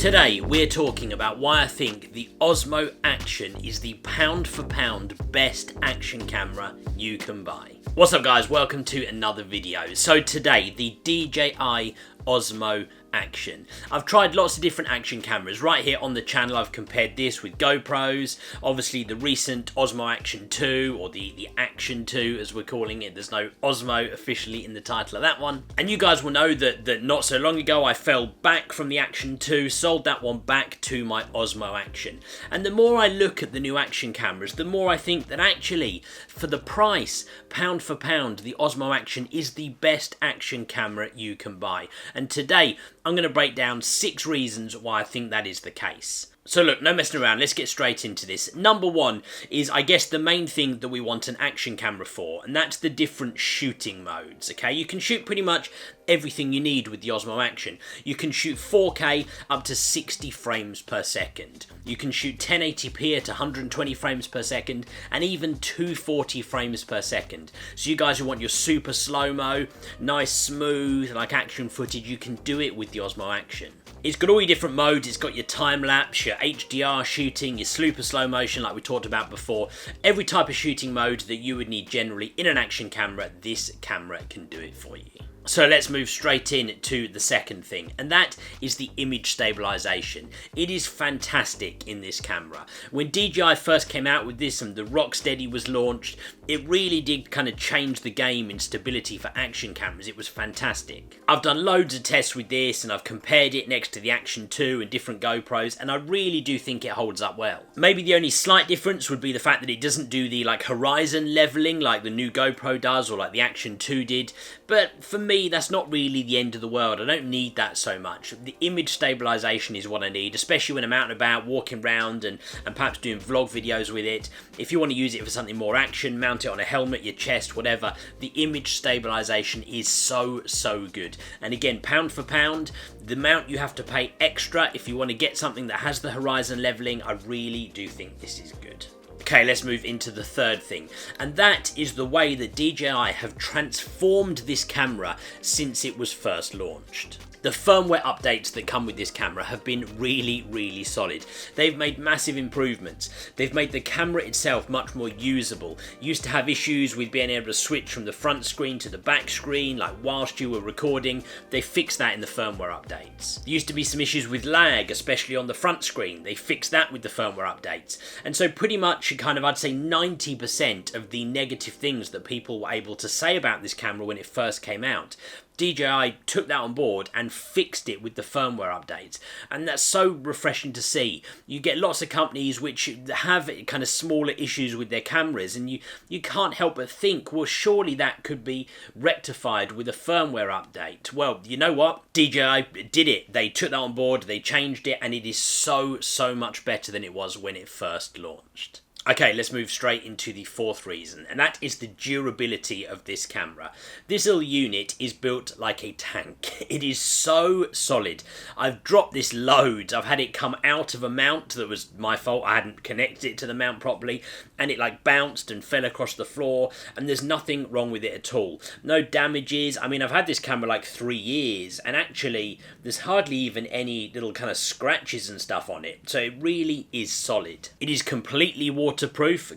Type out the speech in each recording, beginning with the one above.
Today we're talking about why I think the Osmo Action is the pound for pound best action camera you can buy. What's up guys, welcome to another video. So today, the DJI Osmo Action. I've tried lots of different action cameras. Right here on the channel I've compared this with GoPros, obviously the recent Osmo Action 2, or the Action 2 as we're calling it. There's no Osmo officially in the title of that one. And you guys will know that not so long ago I fell back from the Action 2, sold that one back to my Osmo Action. And the more I look at the new action cameras, the more I think that actually, for the price, pound for pound, the Osmo Action is the best action camera you can buy. And today, I'm going to break down 6 reasons why I think that is the case. So look, no messing around, let's get straight into this. Number one is, I guess, the main thing that we want an action camera for, and that's the different shooting modes, okay? You can shoot pretty much everything you need with the Osmo Action. You can shoot 4K up to 60 frames per second. You can shoot 1080p at 120 frames per second, and even 240 frames per second. So you guys who want your super slow-mo, nice smooth, like action footage, you can do it with the Osmo Action. It's got all your different modes. It's got your time-lapse, your HDR shooting, your super slow motion like we talked about before. Every type of shooting mode that you would need generally in an action camera, this camera can do it for you. So let's move straight in to the second thing, and that is the image stabilization. It is fantastic in this camera. When DJI first came out with this and the Rocksteady was launched, it really did kind of change the game in stability for action cameras. It was fantastic. I've done loads of tests with this and I've compared it next to the Action 2 and different GoPros, and I really do think it holds up well. Maybe the only slight difference would be the fact that it doesn't do the horizon leveling like the new GoPro does or like the Action 2 did, but for me that's not really the end of the world. I don't need that so much. The image stabilization is what I need, especially when I'm out and about walking around and perhaps doing vlog videos with it. If you want to use it for something more action, mount it on a helmet, your chest, whatever, the image stabilization is so good. And again, pound for pound, the amount you have to pay extra if you want to get something that has the horizon leveling, I really do think this is good. Okay, let's move into the third thing, and that is the way that DJI have transformed this camera since it was first launched. The firmware updates that come with this camera have been really solid. They've made massive improvements. They've made the camera itself much more usable. You used to have issues with being able to switch from the front screen to the back screen, like whilst you were recording. They fixed that in the firmware updates. There used to be some issues with lag, especially on the front screen. They fixed that with the firmware updates. And so pretty much I'd say 90% of the negative things that people were able to say about this camera when it first came out, DJI took that on board and fixed it with the firmware updates, and that's so refreshing to see. You get lots of companies which have kind of smaller issues with their cameras, and you can't help but think, well, surely that could be rectified with a firmware update. Well, you know what? DJI did it. They took that on board, they changed it, and it is so much better than it was when it first launched. Okay, let's move straight into the fourth reason, and that is the durability of this camera. This little unit is built like a tank. It is so solid. I've dropped this loads. I've had it come out of a mount that was my fault. I hadn't connected it to the mount properly, and it bounced and fell across the floor, and there's nothing wrong with it at all. No damages. I mean, I've had this camera 3 years, and actually there's hardly even any little kind of scratches and stuff on it, so it really is solid. It is completely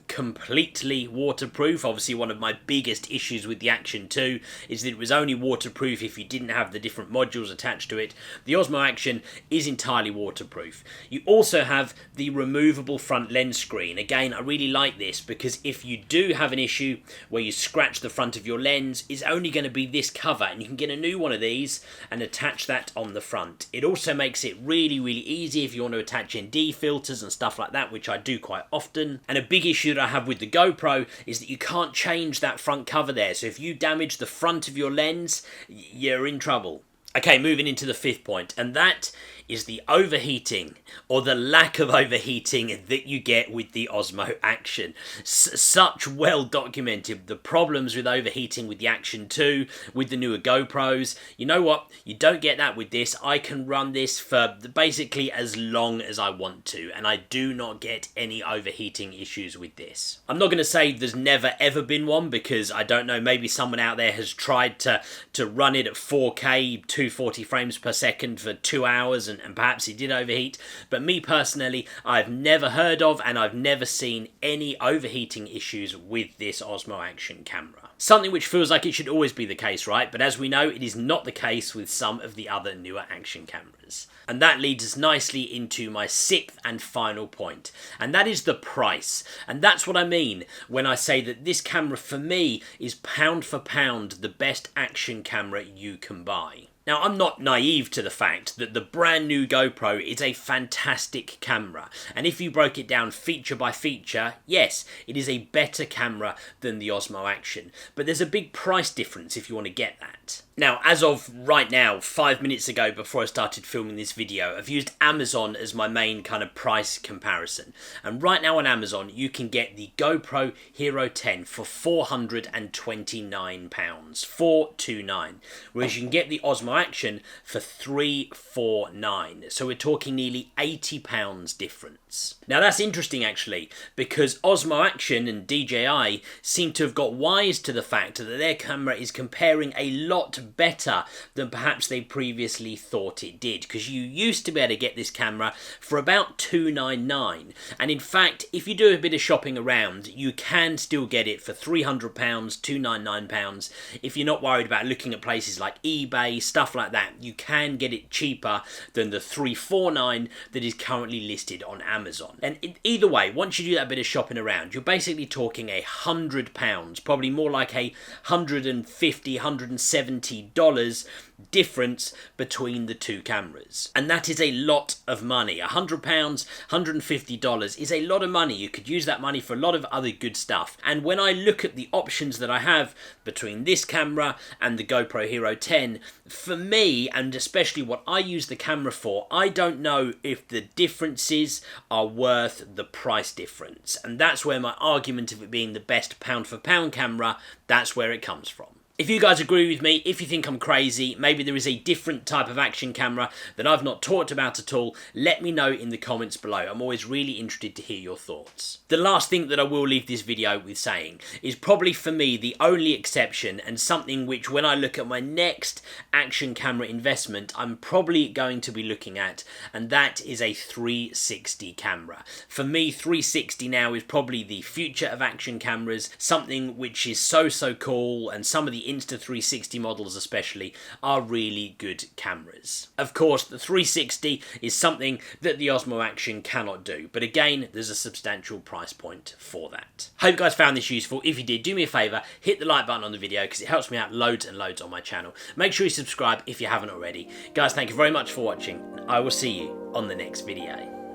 completely waterproof. Obviously, one of my biggest issues with the Action 2 is that it was only waterproof if you didn't have the different modules attached to it. The Osmo Action is entirely waterproof. You also have the removable front lens screen. Again, I really like this because if you do have an issue where you scratch the front of your lens, it's only going to be this cover, and you can get a new one of these and attach that on the front. It also makes it really easy if you want to attach ND filters and stuff like that, which I do quite often. And a big issue that I have with the GoPro is that you can't change that front cover there. So if you damage the front of your lens, you're in trouble. Okay, moving into the fifth point, and that is the overheating, or the lack of overheating that you get with the Osmo Action. Such well documented, the problems with overheating with the Action 2, with the newer GoPros. You know what? You don't get that with this. I can run this for basically as long as I want to, and I do not get any overheating issues with this. I'm not going to say there's never ever been one, because I don't know, maybe someone out there has tried to run it at 4K, 240 frames per second for 2 hours wasn't, and perhaps it did overheat, but me personally, I've never heard of and I've never seen any overheating issues with this Osmo Action camera. Something which feels like it should always be the case, right? But as we know, it is not the case with some of the other newer action cameras. And that leads us nicely into my sixth and final point, and that is the price. And that's what I mean when I say that this camera for me is pound for pound the best action camera you can buy. Now, I'm not naive to the fact that the brand new GoPro is a fantastic camera, and if you broke it down feature by feature, yes, it is a better camera than the Osmo Action, but there's a big price difference if you want to get that. Now, as of right now, 5 minutes ago before I started filming this video, I've used Amazon as my main kind of price comparison, and right now on Amazon you can get the GoPro Hero 10 for £429, £429, whereas you can get the Osmo Action for £349, so we're talking nearly £80 difference. Now that's interesting actually, because Osmo Action and DJI seem to have got wise to the fact that their camera is comparing a lot better than perhaps they previously thought it did, because you used to be able to get this camera for about $299, and in fact if you do a bit of shopping around you can still get it for £300, £299. If you're not worried about looking at places like eBay, stuff like that, you can get it cheaper than the $349 that is currently listed on Amazon. And either way, once you do that bit of shopping around, you're basically talking £100, probably more like $150, $170 difference between the two cameras. And that is a lot of money. £100, $150 is a lot of money. You could use that money for a lot of other good stuff. And when I look at the options that I have between this camera and the GoPro Hero 10, for me, and especially what I use the camera for, I don't know if the differences are worth the price difference. And that's where my argument of it being the best pound for pound camera, that's where it comes from. If you guys agree with me, if you think I'm crazy, maybe there is a different type of action camera that I've not talked about at all, let me know in the comments below. I'm always really interested to hear your thoughts. The last thing that I will leave this video with saying is probably for me the only exception, and something which when I look at my next action camera investment I'm probably going to be looking at, and that is a 360 camera. For me, 360 now is probably the future of action cameras, something which is so cool, and some of the Insta360 models especially are really good cameras. Of course, the 360 is something that the Osmo Action cannot do, but again, there's a substantial price point for that. Hope you guys found this useful. If you did, do me a favour, hit the like button on the video because it helps me out loads and loads on my channel. Make sure you subscribe if you haven't already. Guys, thank you very much for watching. I will see you on the next video.